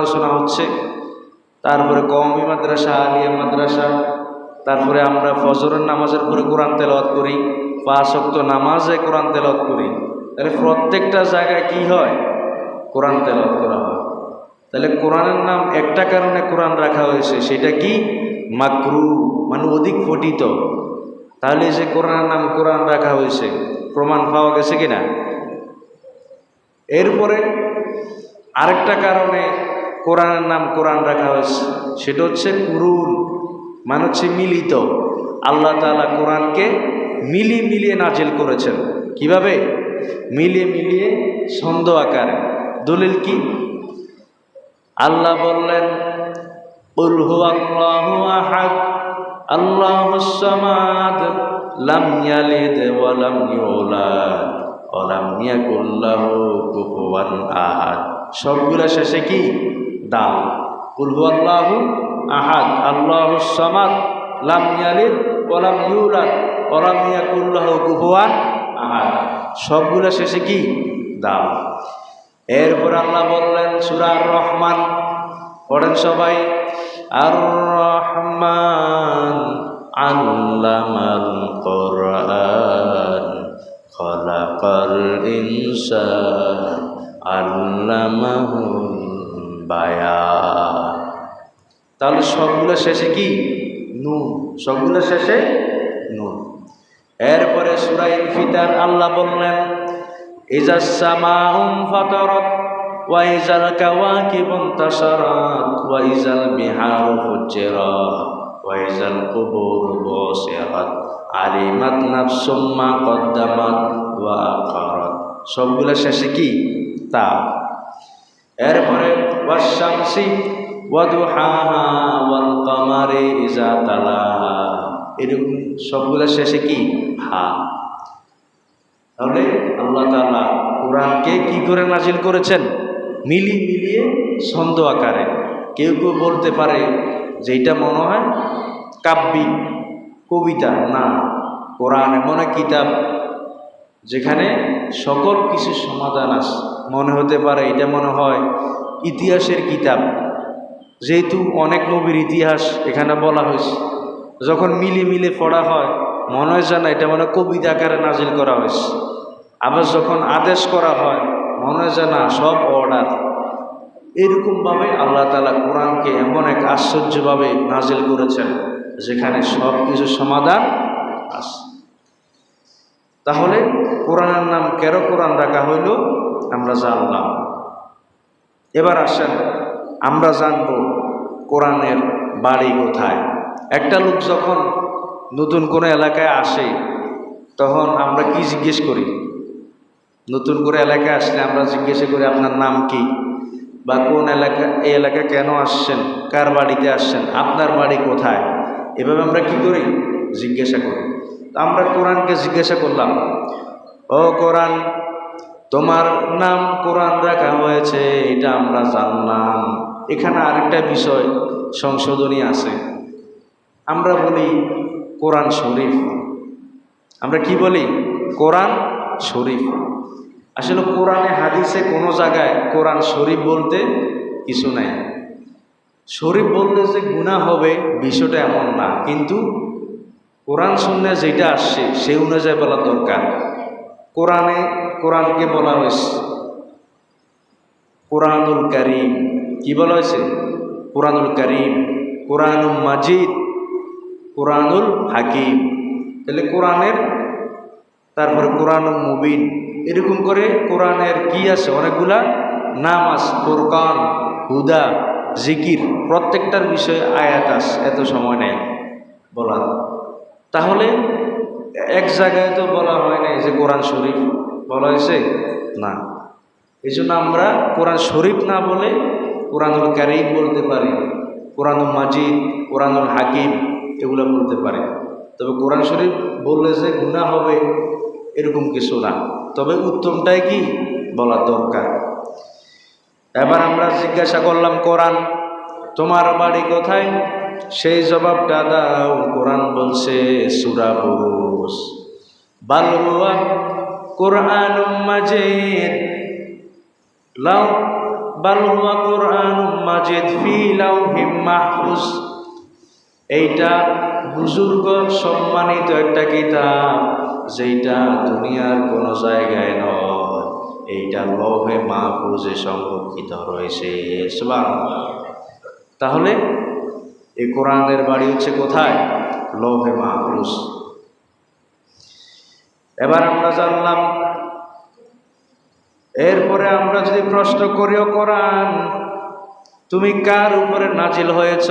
পড়াশোনা হচ্ছে, তারপরে কওমি মাদ্রাসা, আলিয়া মাদ্রাসা, তারপরে আমরা ফজরের নামাজের পরে কোরআন তেলাওয়াত করি, 5 ওয়াক্ত নামাজে কোরআন তেলাওয়াত করি। তাহলে প্রত্যেকটা জায়গায় কি হয়? কোরআন তেলাওয়াত করা হয়। তাহলে কোরআনের নাম একটা কারণে কোরআন রাখা হয়েছে, সেটা কি? মাকরু, মানে অধিক পঠিত। তাহলে যে কোরআনের নাম কোরআন রাখা হয়েছে, প্রমাণ পাওয়া গেছে কিনা? এরপরে আরেকটা কারণে কোরআনের নাম কোরআন রাখা হয়েছে, সেটা হচ্ছে কুরুন, মানে হচ্ছে মিলিত। আল্লাহ তাআলা কোরআনকে মিলিয়ে নাজিল করেছেন। কিভাবে? মিলিয়ে ছন্দ আকারে। দলিল কি? আল্লাহ বললেন, কুল হুয়াল্লাহু আহাদ আল্লাহুস সামাদ লাম ইয়ালিদ ওয়া লাম ইউলাদ ওয়া লাম ইয়াকুল লাহু কুফুয়ান আহাদ। সবগুলা শেষে কি? দাল। কুল হুয়াল্লাহু আহাদ আল্লাহুস সামাদ লাম ইয়ালিদ ওয়া লাম ইউলাদ ওয়া লাম ইয়াকুল লাহু কুফুয়ান আহাদ। সবগুলা শেষে কি? দাল। এরপর আল্লাহ বললেন সূরা আর-রহমান, পড়েন সবাই, আর-রহমান আল্লামাল কোরআন খলাকাল ইনসান আল্লামাহুল বায়ান। তাহলে সবগুলো শেষে কি? নুন। সবগুলো শেষে নুন। এরপরে সূরা ইনফিতার আল্লাহ বললেন, ইজাস সামাউ ফাতারাত ওয়া ইজাল কাওয়াকিবু ইনতাসারাত ওয়া ইজাল বিহারু ফুজ্জিরাত ওয়া ইজাল কুবুরু বুসিরাত আলিমাত নাফসুম মা কদ্দামাত ওয়া আখারাত। সবগুলা শেষে কি? তা। এরপরে ওয়াশ-শামসি ওয়া দুহাহা ওয়াল কামারি ইজা তালাহা, এরকম সবগুলা শেষে কি? হা। তাহলে আল্লাহ তাআলা কোরআনকে কি করে নাজিল করেছেন? মিলিয়ে ছন্দ আকারে। কেউ বলতে পারে যে এটা মনে হয় কাব্যিক কবিতা। না, কোরআন এমন এক কিতাব যেখানে সকল কিছু সমাধান আছে। মনে হতে পারে এটা মনে হয় ইতিহাসের কিতাব, যেহেতু অনেক নবীর ইতিহাস এখানে বলা হয়েছে। যখন মিলে পড়া হয় মনে হয় যেন এটা মনে কবিতা আকারে নাজিল করা হয়েছে। আবার যখন আদেশ করা হয় মনে হয় যেন সব অর্ডার। এরকমভাবে আল্লাহ তাআলা কোরআনকে এমন এক আশ্চর্যভাবে নাজিল করেছেন যেখানে সব কিছু সমাধান আছে। তাহলে কোরআনের নাম কেন কোরআন রাখা হইল আমরা জানলাম। এবার আসেন আমরা জানব কোরআনের বাড়ি কোথায়। একটা লোক যখন নতুন কোনো এলাকায় আসে তখন আমরা কি জিজ্ঞেস করি? নতুন করে এলাকায় আসলে আমরা জিজ্ঞাসা করি আপনার নাম কি, বা কোন এলাকা, এই এলাকা কেন আসছেন, কার বাড়িতে আসছেন, আপনার বাড়ি কোথায়। এভাবে আমরা কি করি? জিজ্ঞাসা করি। আমরা কোরআনকে জিজ্ঞাসা করলাম, ও কোরআন, তোমার নাম কোরআন রাখা হয়েছে, এটা আমরা জানলাম। এখানে আরেকটা বিষয় সংশোধনী আছে। আমরা বলি কোরআন শরীফ। আমরা কি বলি? কোরআন শরীফ। আসলে কোরআনে হাদিসে কোনো জায়গায় কোরআন শরীফ বলতে কিছু নাই। শরীফ বললে যে গুনাহ হবে বিষয়টা এমন না, কিন্তু কোরআন শুনলে যেটা আসছে সেই অনুযায়ী বলা দরকার। কোরআনকে বলা হয়েছে কোরআনুল কারীম। কি বলা হয়েছে? কোরআনুল কারীম, কোরআনুল মাজিদ, কোরআনুল হাকিম। তাহলে কোরআনের, তারপরে কোরআনুল মুবিন, এরকম করে কোরআনের কি আছে? অনেকগুলা নাম আছে। ফুরকান, হুদা, জিকির, প্রত্যেকটার বিষয়ে আয়াত আছে। এত সময় নেই বলার। তাহলে এক জায়গায় তো বলা হয় নাই যে কোরআন শরীফ বলা হয়েছে না। এই জন্য আমরা কোরআন শরীফ না বলে কোরআনুল কারীম বলতে পারি, কোরআনুল মাজিদ, কোরআনুল হাকিম এগুলো বলতে পারি। তবে কোরআন শরীফ বললে যে গুনাহ হবে এরকম কিছু না। তবে উত্তমটাই কি বলা দরকার। এবার আমরা জিজ্ঞাসা করলাম, কোরআন তোমার বাড়ি কোথায়? সেই জবাবটা দাও। কোরআন বলছে সূরা বুরুজ, বাল হুয়া কুরআনুম মাজিদ লাউ বাল হুয়া কুরআনুম মাজিদ ফি লাউহিম মাহফুজ। এইটা বুজুর্গ সম্মানিত একটা কিতাব, যেটা দুনিয়ার কোনো জায়গায় নয়, এইটা লৌহে মাহফুজে সংরক্ষিত রয়েছে। সুবহানাল্লাহ। তাহলে এই কোরআনের বাড়ি হচ্ছে কোথায়? লৌহে মাহফুজ। এবার আমরা জানলাম। এরপরে আমরা যদি প্রশ্ন করিও, কোরআন তুমি কার উপরে নাজিল হয়েছ,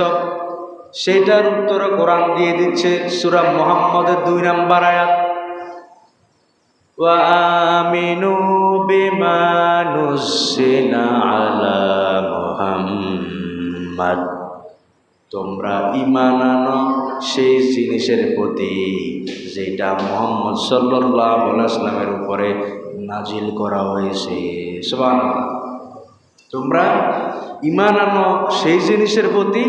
সেটার উত্তর কোরআন দিয়ে দিচ্ছে সূরা মুহাম্মদের 2 নম্বর আয়াত, ওয়া আমিনু বিমা নুজ্জিলা আলা মুহাম্মাদ। তোমরা ঈমান আনো সেই জিনিসের প্রতি যেটা মুহাম্মদ সাল্লাল্লাহু আলাইহি ওয়াসাল্লামের উপরে নাজিল করা হয়েছে। সুবহানাল্লাহ। তোমরা ঈমান আনো সেই জিনিসের প্রতি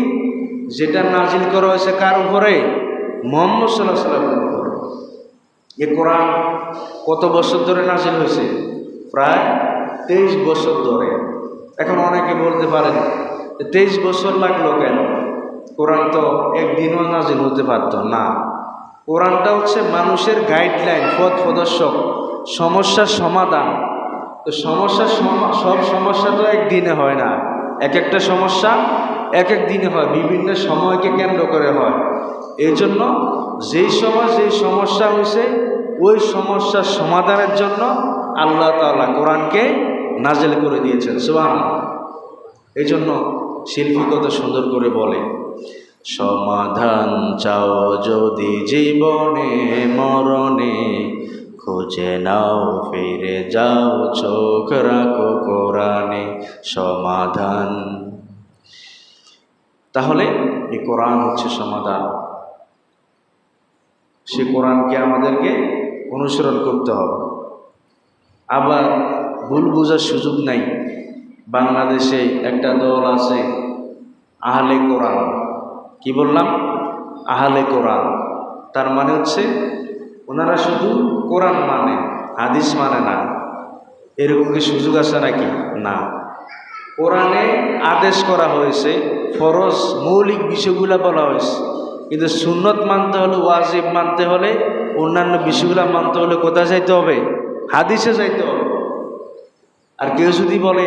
যেটা নাজিল করা হয়েছে কার উপরে? মুহাম্মদ সাল্লাল্লাহু আলাইহি ওয়াসাল্লামের উপরে। এই কোরআন কত বছর ধরে নাজিল হয়েছে? প্রায় 23 বছর ধরে। এখন অনেকে বলতে পারেন 23 বছর লাগলো কেন? কোরআন তো একদিনও নাজিল হতে পারত না। কোরআনটা হচ্ছে মানুষের গাইডলাইন, পথ প্রদর্শক, সমস্যার সমাধান। তো সব সমস্যা তো একদিনে হয় না, এক একটা সমস্যা এক এক দিনে হয়, বিভিন্ন সময়কে কেন্দ্র করে হয়। এই জন্য যেই সময় যেই সমস্যা হয়েছে ওই সমস্যার সমাধানের জন্য আল্লাহ তাআলা কোরআনকে নাজিল করে দিয়েছেন। সুবহানাল্লাহ। এই জন্য শিল্পী কত সুন্দর করে বলে, সমাধান চাও যদি জীবনে মরণে, খুঁজে নাও ফিরে যাও চোখ রাখো কোরআনে সমাধান। তাহলে এই কোরআন হচ্ছে সমাধান। সে কোরআনকে আমাদেরকে অনুসরণ করতে হবে। আবার ভুল বোঝার সুযোগ নাই। বাংলাদেশে একটা দল আছে আহলে কোরআন। কি বললাম? আহলে কোরআন। তার মানে হচ্ছে ওনারা শুধু কোরআন মানে, হাদিস মানে না। এরকম কি সুযোগ আছে নাকি? না। কোরআনে আদেশ করা হয়েছে, ফরজ মৌলিক বিষয়গুলো বলা হয়েছে, কিন্তু সুন্নত মানতে হলে, ওয়াজিব মানতে হলে, অন্যান্য বিষয়গুলো মানতে হলে কোথায় যাইতে হবে? হাদিসে যাইতে হবে। আর কেউ যদি বলে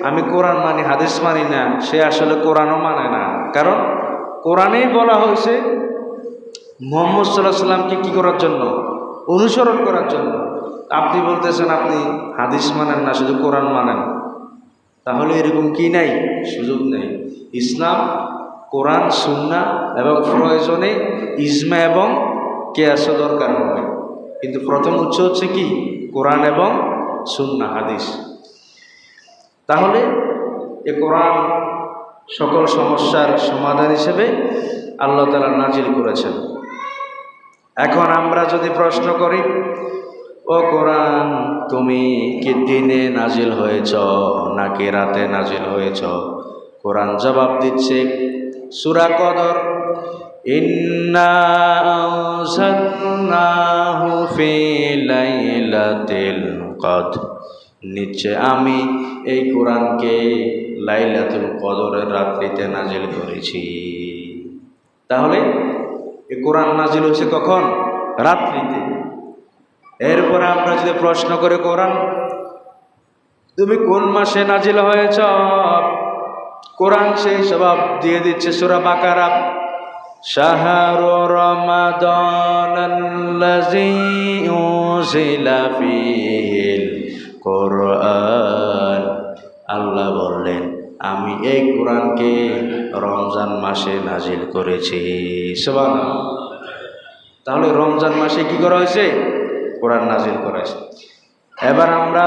আমি কোরআন মানি হাদিস মানি না, সে আসলে কোরআনও মানে না। কারণ কোরআনেই বলা হয়েছে মুহাম্মদ সাল্লাল্লাহু আলাইহি সাল্লামকে কি করার জন্য? অনুসরণ করার জন্য। আপনি বলতেছেন আপনি হাদিস মানেন না, শুধু কোরআন মানেন। তাহলে এরকম কি নাই? সুযোগ নেই। ইসলাম কোরআন, সুন্নাহ এবং প্রয়োজনে ইজমা এবং কিয়াস দরকার হবে। কিন্তু প্রথম উৎস হচ্ছে কি? কোরআন এবং সুন্নাহ, হাদিস। তাহলে এ কোরআন সকল সমস্যার সমাধান হিসেবে আল্লাহ তাআলা নাজিল করেছেন। এখন আমরা যদি প্রশ্ন করি, ও কোরআন তুমি কি দিনে নাজিল হয়েছ নাকি রাতে নাজিল হয়েছ? কোরআন জবাব দিচ্ছে সূরা কদর, ইন্না আনজালনাহু ফি লাইলাতিল কদর। নিচে আমি এই কোরআনকে লাইলাতুল কদরের রাত্রিতে নাজিল করেছি। তাহলে এই কোরআন নাজিল হয়েছে কখন? রাত্রিতে। এরপরে আমরা যদি প্রশ্ন করে, কোরআন তুমি কোন মাসে নাজিল হয়েছ? কোরআন সেই জবাব দিয়ে দিচ্ছে সূরা বাকারা, শাহরু রমাদানাল্লাযী উনজিলা ফীহিল কোরআন। আল্লাহ বললেন আমি এই কোরআনকে রমজান মাসে নাজিল করেছি। সুবহানাল্লাহ। তাহলে রমজান মাসে কি করা হয়েছে? কোরআন নাজিল করা হয়েছে। এবার আমরা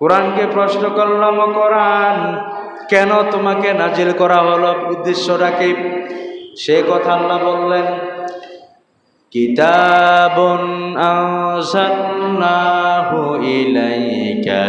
কোরআনকে প্রশ্ন করলাম, কোরআন কেন তোমাকে নাজিল করা হলো, উদ্দেশ্যটা কি? সে কথা আল্লাহ বললেন, কিতাবুন আনজালনাহু ইলাইকা